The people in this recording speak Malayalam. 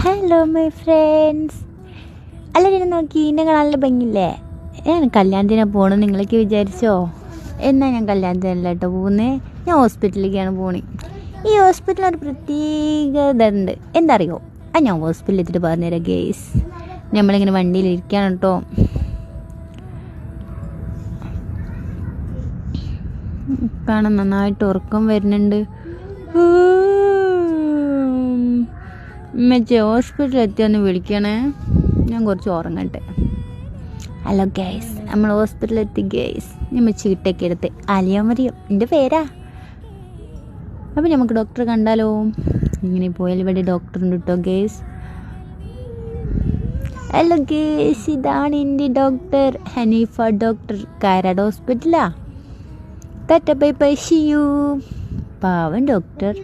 ഹലോ മൈ ഫ്രണ്ട്സ്, എല്ലാവരും നോക്കി നിങ്ങൾ നല്ല ഭംഗിയില്ലേ? ഞാൻ കല്യാണത്തിന് പോകണം നിങ്ങളൊക്കെ വിചാരിച്ചോ? എന്നാൽ ഞാൻ കല്യാണത്തിനല്ല കേട്ടോ പോകുന്നത്, ഞാൻ ഹോസ്പിറ്റലിലേക്കാണ് പോണേ. ഈ ഹോസ്പിറ്റലിൽ ഒരു പ്രത്യേകത ഉണ്ട്, എന്താ അറിയോ? ഞാൻ ഹോസ്പിറ്റലിൽ എത്തിയിട്ട് പറഞ്ഞുതരാം ഗേസ്. നമ്മളിങ്ങനെ വണ്ടിയിലിരിക്കുകയാണ് കേട്ടോ. കാണാൻ നന്നായിട്ട് ഉറക്കം വരുന്നുണ്ട്. മെച്ചേ ഹോസ്പിറ്റലിൽ എത്തിയൊന്ന് വിളിക്കണേ, ഞാൻ കുറച്ച് ഉറങ്ങട്ടെ. ഹലോ ഗൈസ്, നമ്മൾ ഹോസ്പിറ്റലിൽ എത്തി ഗൈസ്. നമ്മൾ ചീട്ടൊക്കെ എടുത്ത് അലിയാമറിയോ എൻ്റെ പേരാ. അപ്പം നമുക്ക് ഡോക്ടറെ കണ്ടാലോ? ഇങ്ങനെ പോയാൽ ഇവിടെ ഡോക്ടർ ഉണ്ട് കേട്ടോ ഗൈസ്. ഹലോ ഗൈസ്, ഇതാണ് എൻ്റെ ഡോക്ടർ ഹനീഫ ഡോക്ടർ. കാരാട് ഹോസ്പിറ്റലാ. തറ്റ ബൈ ബൈ, ഷിയു. പാവൻ ഡോക്ടർ.